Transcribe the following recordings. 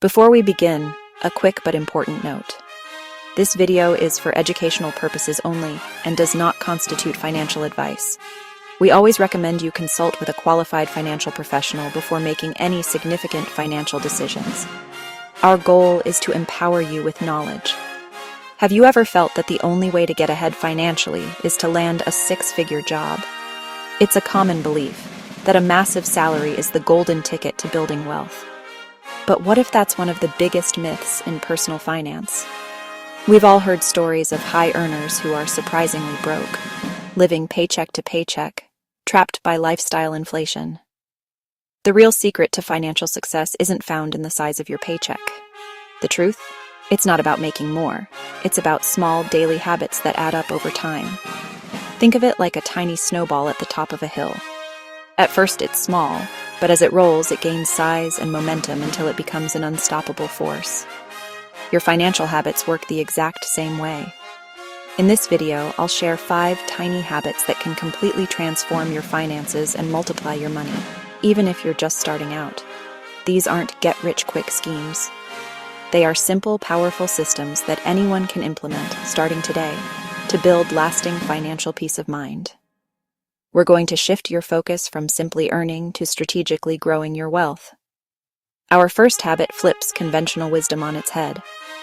Before we begin, a quick but important note. This video is for educational purposes only and does not constitute financial advice. We always recommend you consult with a qualified financial professional before making any significant financial decisions. Our goal is to empower you with knowledge. Have you ever felt that the only way to get ahead financially is to land a six-figure job? It's a common belief that a massive salary is the golden ticket to building wealth. But what if that's one of the biggest myths in personal finance? We've all heard stories of high earners who are surprisingly broke, living paycheck to paycheck, trapped by lifestyle inflation. The real secret to financial success isn't found in the size of your paycheck. The truth? It's not about making more. It's about small daily habits that add up over time. Think of it like a tiny snowball at the top of a hill. At first it's small, but as it rolls, it gains size and momentum until it becomes an unstoppable force. Your financial habits work the exact same way. In this video, I'll share 5 tiny habits that can completely transform your finances and multiply your money, even if you're just starting out. These aren't get-rich-quick schemes. They are simple, powerful systems that anyone can implement starting today to build lasting financial peace of mind. We're going to shift your focus from simply earning to strategically growing your wealth. Our first habit flips conventional wisdom on its head.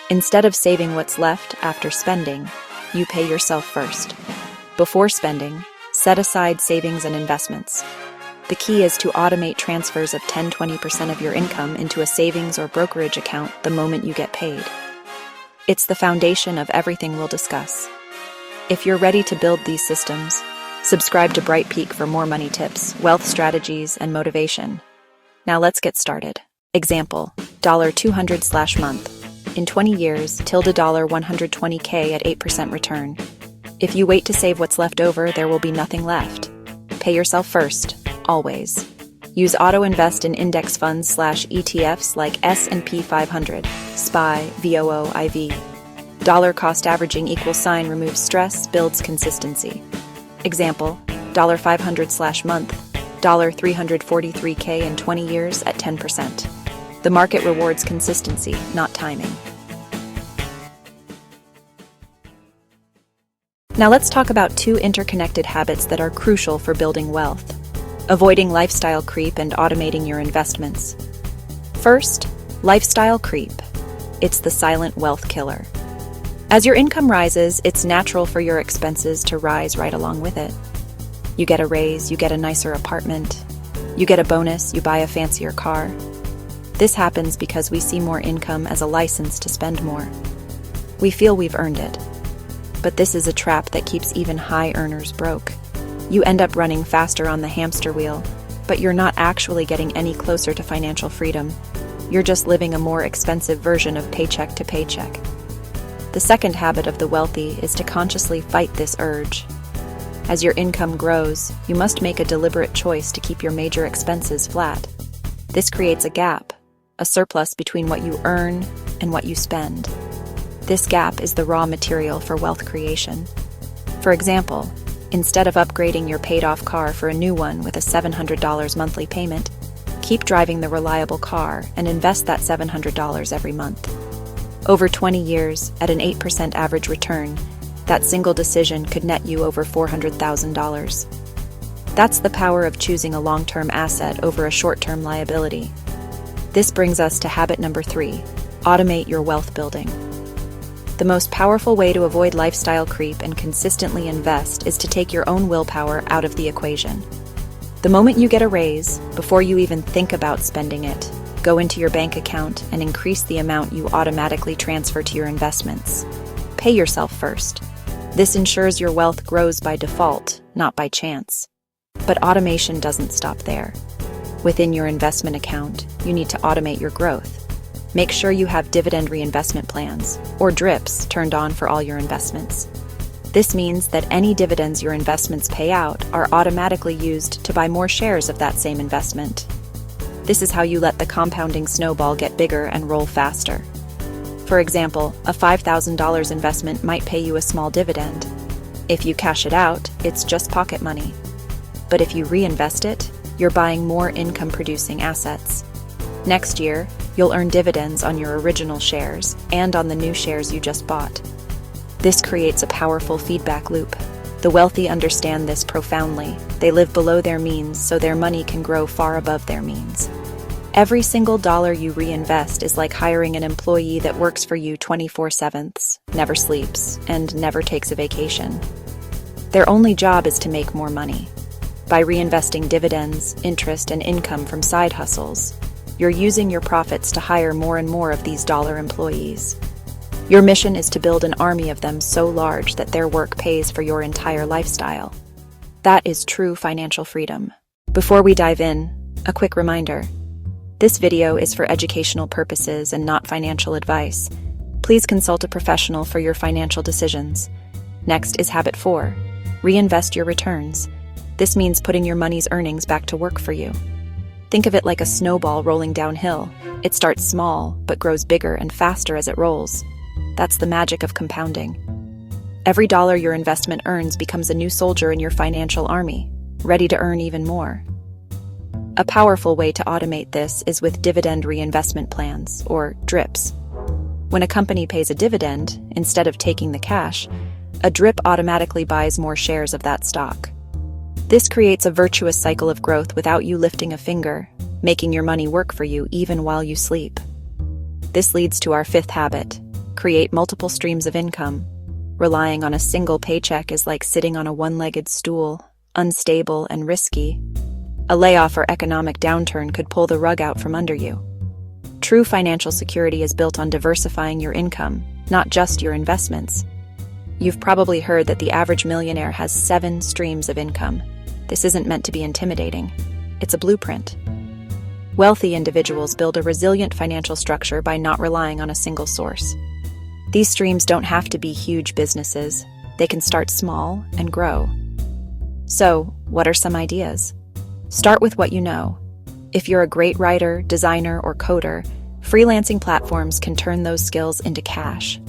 Instead of saving what's left after spending, you pay yourself first. Before spending, set aside savings and investments. The key is to automate transfers of 10-20% of your income into a savings or brokerage account the moment you get paid. It's the foundation of everything we'll discuss. If you're ready to build these systems, subscribe to Bright Peak for more money tips, wealth strategies, and motivation. Now let's get started. Example, $200/month. In 20 years, tilde $120K at 8% return. If you wait to save what's left over, there will be nothing left. Pay yourself first, always. Use auto-invest in index funds/ETFs like S&P 500, SPY, VOO, IV. Dollar cost averaging =, removes stress, builds consistency. Example, $500/month, $343K in 20 years at 10%. The market rewards consistency, not timing. Now let's talk about 2 interconnected habits that are crucial for building wealth, avoiding lifestyle creep and automating your investments. First, lifestyle creep. It's the silent wealth killer. As your income rises, it's natural for your expenses to rise right along with it. You get a raise, you get a nicer apartment. You get a bonus, you buy a fancier car. This happens because we see more income as a license to spend more. We feel we've earned it. But this is a trap that keeps even high earners broke. You end up running faster on the hamster wheel, but you're not actually getting any closer to financial freedom. You're just living a more expensive version of paycheck to paycheck. The second habit of the wealthy is to consciously fight this urge. As your income grows, you must make a deliberate choice to keep your major expenses flat. This creates a gap, a surplus between what you earn and what you spend. This gap is the raw material for wealth creation. For example, instead of upgrading your paid-off car for a new one with a $700 monthly payment, keep driving the reliable car and invest that $700 every month. Over 20 years, at an 8% average return, that single decision could net you over $400,000. That's the power of choosing a long-term asset over a short-term liability. This brings us to habit number 3, automate your wealth building. The most powerful way to avoid lifestyle creep and consistently invest is to take your own willpower out of the equation. The moment you get a raise, before you even think about spending it, go into your bank account and increase the amount you automatically transfer to your investments. Pay yourself first. This ensures your wealth grows by default, not by chance. But automation doesn't stop there. Within your investment account, you need to automate your growth. Make sure you have dividend reinvestment plans, or DRIPs, turned on for all your investments. This means that any dividends your investments pay out are automatically used to buy more shares of that same investment. This is how you let the compounding snowball get bigger and roll faster. For example, a $5,000 investment might pay you a small dividend. If you cash it out, it's just pocket money. But if you reinvest it, you're buying more income-producing assets. Next year, You'll earn dividends on your original shares and on the new shares you just bought. This creates a powerful feedback loop. The wealthy understand this profoundly. They live below their means, so their money can grow far above their means. Every single dollar you reinvest is like hiring an employee that works for you 24/7, never sleeps, and never takes a vacation. Their only job is to make more money. By reinvesting dividends, interest, and income from side hustles, you're using your profits to hire more and more of these dollar employees. Your mission is to build an army of them so large that their work pays for your entire lifestyle. That is true financial freedom. Before we dive in, a quick reminder. This video is for educational purposes and not financial advice. Please consult a professional for your financial decisions. Next is habit 4. Reinvest your returns. This means putting your money's earnings back to work for you. Think of it like a snowball rolling downhill. It starts small, but grows bigger and faster as it rolls. That's the magic of compounding. Every dollar your investment earns becomes a new soldier in your financial army, ready to earn even more. A powerful way to automate this is with dividend reinvestment plans, or DRIPs. When a company pays a dividend, instead of taking the cash, a DRIP automatically buys more shares of that stock. This creates a virtuous cycle of growth without you lifting a finger, making your money work for you even while you sleep. This leads to our 5th habit: create multiple streams of income. Relying on a single paycheck is like sitting on a one-legged stool, unstable and risky. A layoff or economic downturn could pull the rug out from under you. True financial security is built on diversifying your income, not just your investments. You've probably heard that the average millionaire has 7 streams of income. This isn't meant to be intimidating. It's a blueprint. Wealthy individuals build a resilient financial structure by not relying on a single source. These streams don't have to be huge businesses. They can start small and grow. So, what are some ideas? Start with what you know. If you're a great writer, designer, or coder, freelancing platforms can turn those skills into cash.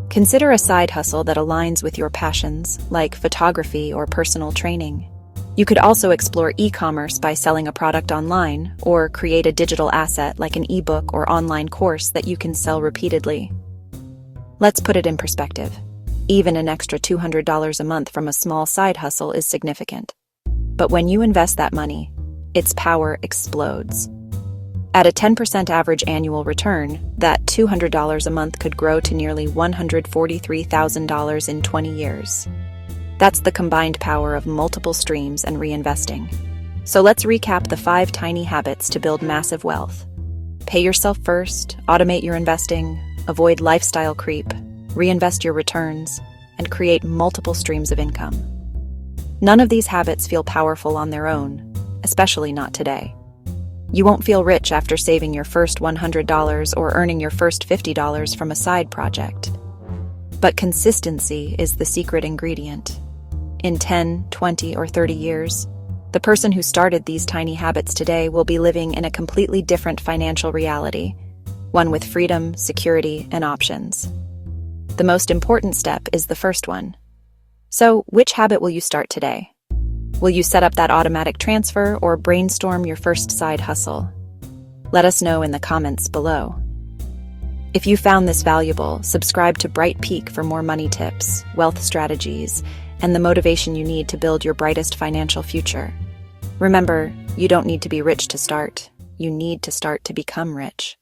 Consider a side hustle that aligns with your passions, like photography or personal training. You could also explore e-commerce by selling a product online, or create a digital asset like an ebook or online course that you can sell repeatedly. Let's put it in perspective. Even an extra $200 a month from a small side hustle is significant. But when you invest that money, its power explodes. At a 10% average annual return, that $200 a month could grow to nearly $143,000 in 20 years. That's the combined power of multiple streams and reinvesting. So let's recap the 5 tiny habits to build massive wealth. Pay yourself first, automate your investing, avoid lifestyle creep, reinvest your returns, and create multiple streams of income. None of these habits feel powerful on their own, especially not today. You won't feel rich after saving your first $100 or earning your first $50 from a side project. But consistency is the secret ingredient. In 10, 20, or 30 years, the person who started these tiny habits today will be living in a completely different financial reality, one with freedom, security, and options. The most important step is the first one. So, which habit will you start today? Will you set up that automatic transfer or brainstorm your first side hustle? Let us know in the comments below. If you found this valuable, subscribe to Bright Peak for more money tips, wealth strategies, and the motivation you need to build your brightest financial future. Remember, you don't need to be rich to start. You need to start to become rich.